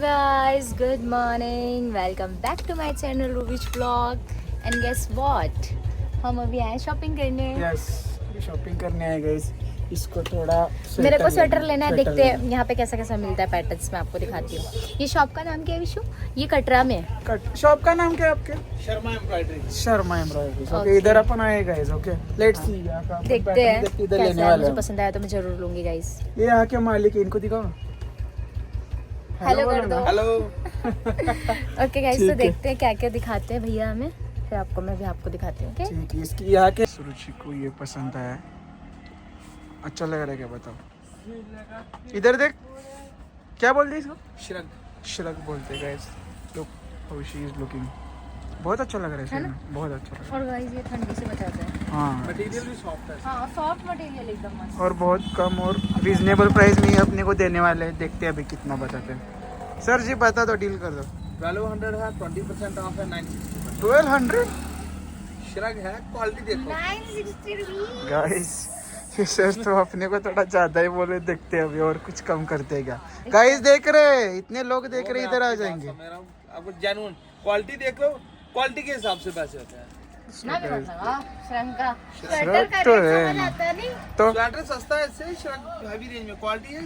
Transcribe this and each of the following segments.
guys, good morning. Welcome back to my channel Ruby's vlog. And guess what? हम अभी आए shopping करने. Yes shopping करने आए गाइस. इसको थोड़ा मेरे को स्वेटर लेना है. देखते हैं यहाँ पे कैसा कैसा मिलता है पैटर्न्स. मैं आपको दिखाती हूँ. ये शॉप का नाम क्या है विशु? ये कटरा में है. शॉप का नाम क्या है आपके? शर्मा एम्ब्रॉयडरी. ओके इधर अपन आए गाइस. ओके लेट्स सी यहाँ का देखते हैं इधर कैसा लेने है. वाले मुझे हैं. पसंद आया तो मैं जरूर लूंगी गाइस. ये यहाँ के मालिक है, इनको दिखाओ. हेलो कर दो. हेलो. ओके गाइस, तो देखते हैं क्या क्या दिखाते हैं भैया हमें. फिर आपको मैं भी आपको दिखाती हूँ. ओके ठीक है. इसकी यहाँ के सुरुचि को ये पसंद आया. अच्छा लग रहा है क्या बताओ. इधर देख. क्या बोलते इसको? श्रग बोलते guys. Look how she is looking. बहुत अच्छा लग रहा है ना? बहुत अच्छा लग रहा और गाइस ये ठंडी से बचाता है. है. हाँ मटेरियल भी सॉफ्ट है. हाँ सॉफ्ट मटेरियल एकदम मस्त. और बहुत कम और रीजनेबल प्राइस में ही अपने को देने वाले हैं. देखते हैं अभी कितना बताते हैं. सर जी बता दो, डील कर दो. 1200 है, 20% ऑफ है, 960. 1200 श्रग है, क्वालिटी देखो. 960 रुपीस. गाइस ये सर तो अपने को थोड़ा ज्यादा ही बोले. देखते हैं अभी और कुछ कम करते हैं क्या. गाइस देख रहे हैं, इतने लोग देख रहे हैं, इधर आ जाएंगे. आपको जेन्युइन क्वालिटी देख लो. क्वालिटी के हिसाब से पैसे होते हैं. ना भी मतलब श्रृंग का श्रृंग स्वेटर का तो रेट है समझ आता नहीं. तो स्वेटर सस्ता है, इससे श्रग हैवी रेंज में क्वालिटी है.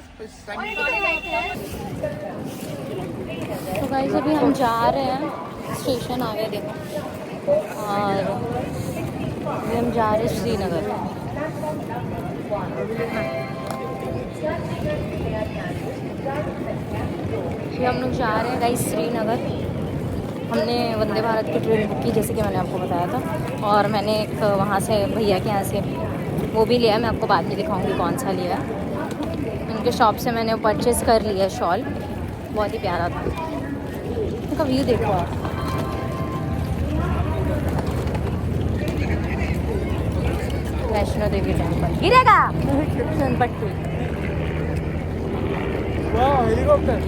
तो गाइस अभी हम जा रहे हैं. स्टेशन आ गया देखो. और अभी हम जा रहे हैं श्रीनगर. अभी हम लोग जा रहे हैं गाइस श्रीनगर. हमने वंदे भारत की ट्रेन बुक की जैसे कि मैंने आपको बताया था. और मैंने एक वहाँ से भैया के यहाँ से वो भी लिया. मैं आपको बाद में दिखाऊंगी कौन सा लिया. उनके शॉप से मैंने परचेज़ कर लिया शॉल. बहुत ही प्यारा था. उनका व्यू देखो आप. वैष्णो देवी टेम्पल गिरेगा पट्टी. वाह हेलीकॉप्टर.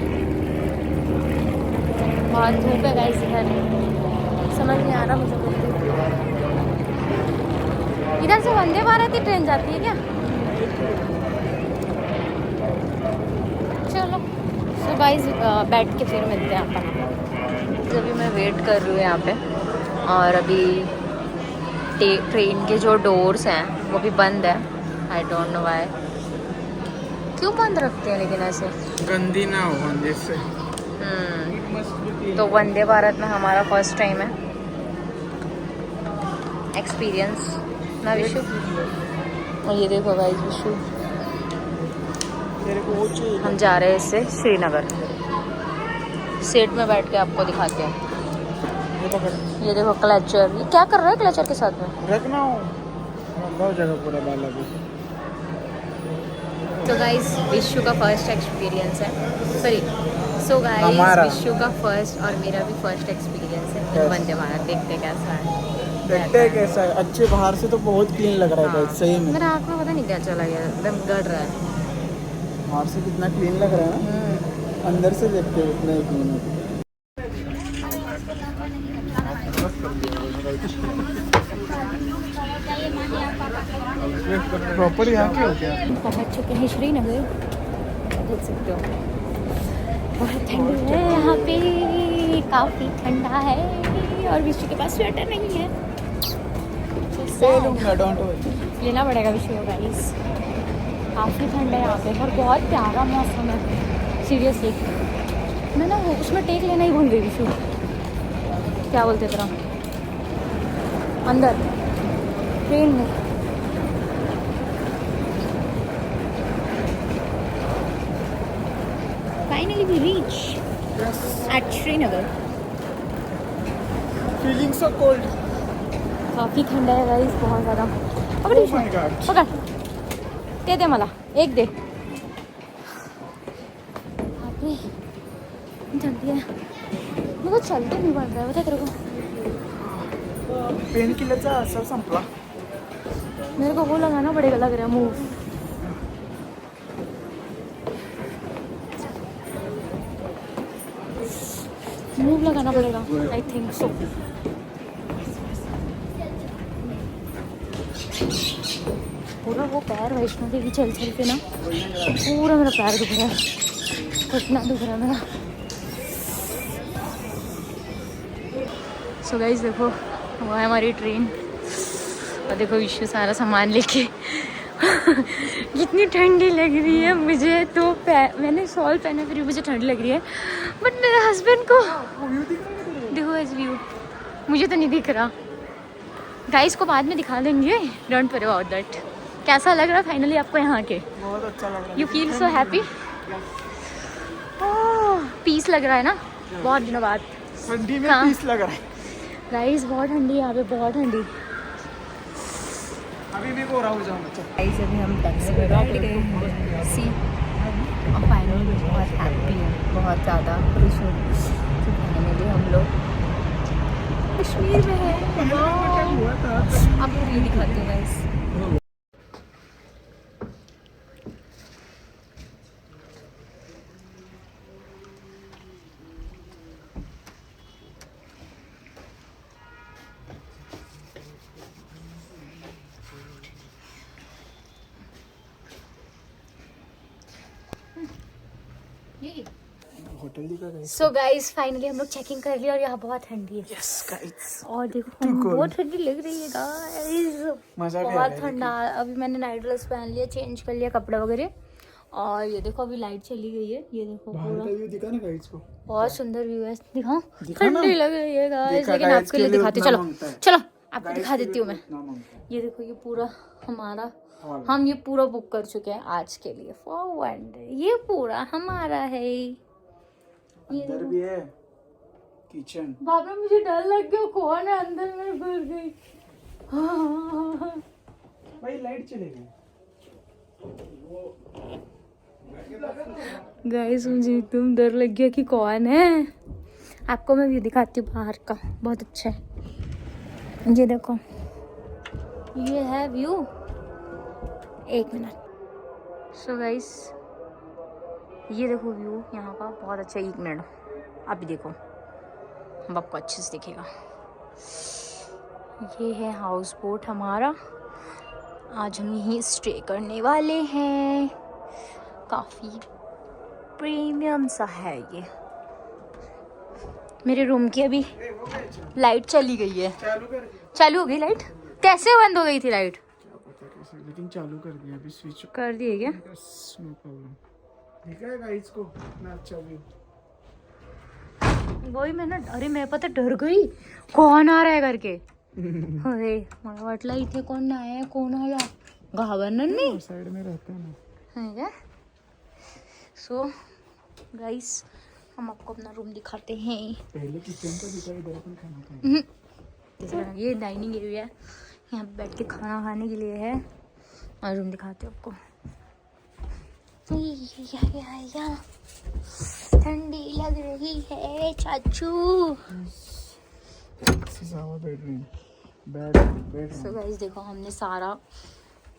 बहुत धूप है गाइस इधर. समझ नहीं आ रहा मुझे. इधर से वंदे भारत की ट्रेन जाती है क्या? चलो सो गाइस बैठ के फिर मिलते हैं अपन. अभी मैं वेट कर रही हूँ यहाँ पे. और अभी ट्रेन के जो डोर्स हैं वो भी बंद है. I don't know why. क्यों बंद रखते हैं लेकिन ऐसे. गंदी ना हो गंदे से. तो वंदे भारत में हमारा फर्स्ट टाइम है एक्सपीरियंस ना विशु. और ये देखो गाइस विशु. हम जा रहे हैं इससे श्रीनगर. सीट में बैठ के आपको दिखाते हैं. ये देखो क्लचर. ये क्या कर रहा है क्लचर के साथ में? रखना हो बहुत जगह पूरा बाल अभी. तो गाइस विशु का फर्स्ट एक्सपीरियंस है. सॉरी सो गाइस विशु का फर्स्ट और मेरा भी फर्स्ट एक्सपीरियंस है वंदे भारत. देखते हैं कैसा है. देखते हैं कैसा है. अच्छे बाहर से तो बहुत क्लीन लग रहा है गाइस. सही में मेरा आँख में पता नहीं क्या चला गया. एकदम गड़ रहा है. बाहर से कितना क्लीन लग रहा है ना. अंदर से देखते हैं उतना ही क्लीन है. प्रॉपर यहाँ के हो क्या? पहुँच चुके हैं श्रीनगर. देख सकते हो बहुत ठंड है यहाँ पे. काफ़ी ठंडा है. और विशु के पास स्वेटर नहीं है. लेना पड़ेगा विशु को गाइस. काफ़ी ठंड है यहाँ पे. और बहुत प्यारा मौसम है सीरियसली. मैं ना वो उसमें टेक लेना ही भूल गई विशु. क्या बोलते तेरा अंदर ट्रेन में. Finally we reach at Srinagar. Feeling so cold. काफ़ी ठंडा है गाइस. बहुत ज़्यादा. पकड़ Oh my God. पकड़. दे मला एक दे. अभी ठंडी है. मेरे को चलते नहीं पड़ रहा है बता तेरे को. पेन किलरचा असर संपला. मेरे को वो लगाना पड़ेगा लग रहा है मूव. मूव लगाना पड़ेगा आई थिंक सो. पूरा वो पैर वैष्णो देवी चल के ना पूरा मेरा पैर दुख रहा है. घुटना दुख रहा है मेरा. सो गाइस देखो वो है हमारी ट्रेन और देखो विशु सारा सामान लेके कितनी ठंडी लग रही है मुझे तो मैंने शॉल पहना फिर मुझे ठंडी लग रही है बट मेरे हस्बैंड को देखो इस व्यू मुझे तो नहीं दिख रहा गाइस को बाद में दिखा देंगे डोंट वरी अबाउट दैट कैसा लग रहा है फाइनली आपको यहाँ के बहुत अच्छा लग रहा है you feel so happy peace लग रहा है ना बहुत दिनों बाद ठंडी में हाँ। पीस लग रहा है गाइस बहुत ठंडी है यहाँ पे बहुत ठंडी अभी भी बोरा हो जाऊंगा चल गाइस अभी हम टैक्सी में बैठ गए हैं सी और फाइनली बहुत हैप्पी है बहुत ज़्यादा खुश हूँ कि फाइनली हम लोग कश्मीर में है आपको ये दिखाती हूँ गाइस होटल दिखा गया सो गाइस फाइनली हम लोग चेकिंग कर लिया और यहाँ बहुत ठंडी है यस गाइस और देखो बहुत ठंडी लग रही है गाइस मजा भी आ बहुत रहा है ठंडा अभी मैंने नाइट ड्रेस पहन लिया चेंज कर लिया कपड़ा वगैरह और ये देखो अभी लाइट चली गई है ये देखो बाहर पूरा का व्यू दिखा ना गाइस को बहुत सुंदर व्यू है दिखाओ दिखा ना? ठंडी लग रही है गाइस देखा लेकिन guys आपके लिए के लिए दिखाती उतना चलो मांगता है। चलो आपको Guys दिखा के देती लिए हूँ मैं उतना मांगता है। ये देखो ये पूरा हमारा हाँ। हम ये पूरा बुक कर चुके हैं आज के लिए फॉर वन डे ये पूरा हमारा है ये अंदर भी है किचन बाबा मुझे डर लग गया कौन है अंदर में घुस गई भाई लाइट चलेगी गाइस मुझे एकदम डर लग गया कि कौन है आपको मैं व्यू दिखाती हूँ बाहर का बहुत अच्छा है ये देखो ये है व्यू एक मिनट सो गाइस ये देखो व्यू यहाँ का बहुत अच्छा एक मिनट अभी देखो हम आपको अच्छे से दिखेगा ये है हाउस बोट हमारा आज हम यहीं स्टे करने वाले हैं काफ़ी प्रीमियम सा है ये मेरे रूम की अभी लाइट चली गई है चालू कर चालू हो गई लाइट कैसे बंद हो गई थी लाइट क्या पता कैसे लेकिन चालू कर दिया अभी स्विच कर दिए क्या नो प्रॉब्लम दिखा है गाइस को ना अच्छा व्यू वही मैंने अरे मैं पता डर गई कौन आ रहा है करके अरे मला वाटलं इथे कोण नाही आहे कोण आला घाबरणार नाही साइड में रहता है ना है क्या सो गाइस हम आपको अपना रूम दिखाते हैं पहले किचन का दिखा इधर अपन खाना खाएंगे तीसरा ये डाइनिंग एरिया है यहाँ पे बैठ के खाना खाने के लिए है और रूम दिखाते हैं आपको या ठंडी लग रही है चाचू this is our bedroom bed so guys देखो हमने सारा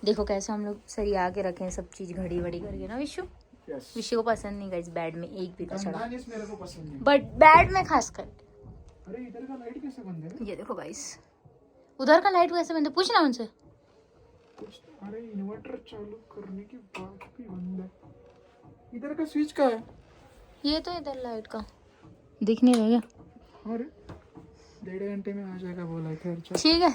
देखो कैसे हम लोग सरिया के रखे हैं सब चीज घड़ी वड़ी करके ना विशु यस विशु को पसंद नहीं गाइस बेड में एक भी कचड़ा कंधानिस मेरे को पसंद नहीं बट बेड में खास कर अरे इधर का लाइट कैसे बंद है ये देखो गाइस उधर का लाइट कैसे बंद है पूछना उनसे अरे इन्वर्टर चालू करने के बाद भी बंद है इधर का स्विच का है ये तो इधर लाइट का दिख नहीं रहा क्या अरे 1.5 घंटे में आ जाएगा बोला खैर चल ठीक है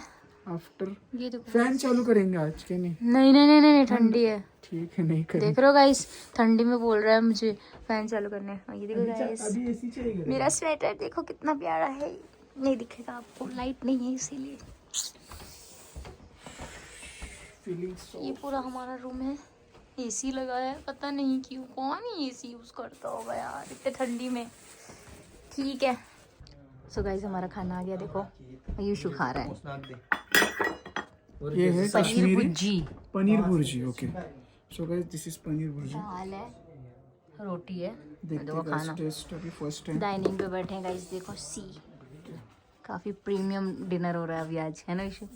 आफ्टर ये देखो फैन चालू करेंगे आज के नहीं नहीं नहीं नहीं नहीं ठंडी है ठीक है नहीं करेंगे देख रहे हो गाइस ठंडी में बोल रहा है मुझे फैन चालू करने और ये देखो गाइस अभी एसी चलेगा मेरा स्वेटर देखो कितना प्यारा है नहीं दिखेगा आपको लाइट नहीं है इसीलिए फीलिंग सो ये पूरा हमारा रूम है एसी लगा है पता नहीं क्यों कौन एसी यूज करता होगा यार इतने ठंडी में ठीक है सो गाइस हमारा खाना आ गया देखो यूशु खा रहा है ये है paneer Kashmiri bhurji paneer bhurji okay so guys this is paneer bhurji दाल है रोटी है देखते देखो हैं खाना टेस्ट अभी फर्स्ट टाइम डाइनिंग पे बैठे हैं गाइस देखो सी काफी प्रीमियम डिनर हो रहा है अभी आज है ना यूशु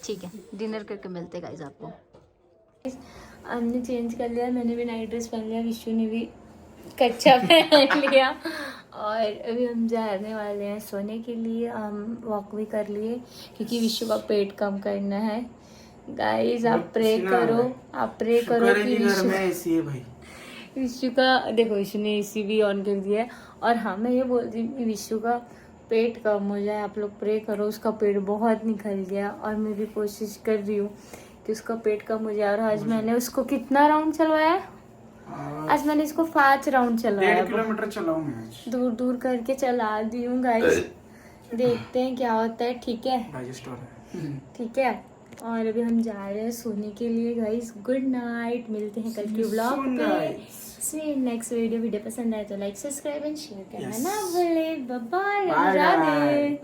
ठीक है डिनर करके मिलते हैं गाइस आपको हमने चेंज कर लिया मैंने भी नाइट ड्रेस पहन लिया विशु ने भी कच्चा पहन लिया और अभी हम जाने वाले हैं सोने के लिए हम वॉक भी कर लिए क्योंकि विशु का पेट कम करना है गाइस आप प्रे करो कि घर में एसी है भाई विशु का देखो विशु ने एसी भी ऑन कर दिया है और हाँ मैं ये बोल रही हूँ कि विशु का पेट कम हो जाए, आप लोग प्रे करो। उसका पेट बहुत निकल गया और मैं भी कोशिश कर रही हूँ कि उसका पेट कम हो जाए। और आज मैंने उसको कितना राउंड चलवाया? आज मैंने इसको 5 राउंड चलवाया। 1.5 किलोमीटर चलाऊं मैं आज। दूर दूर करके चला दी हूँ गाइस। देखते हैं क्या होता है। ठीक है, डाइजेस्टर है। ठीक है। और अभी हम जा रहे हैं सोने के लिए गाइस। गुड नाइट, मिलते हैं कल के व्लॉग पे। सी नेक्स्ट वीडियो पसंद आए तो लाइक सब्सक्राइब एंड शेयर करना ना भूले। Bye bye, Radhe.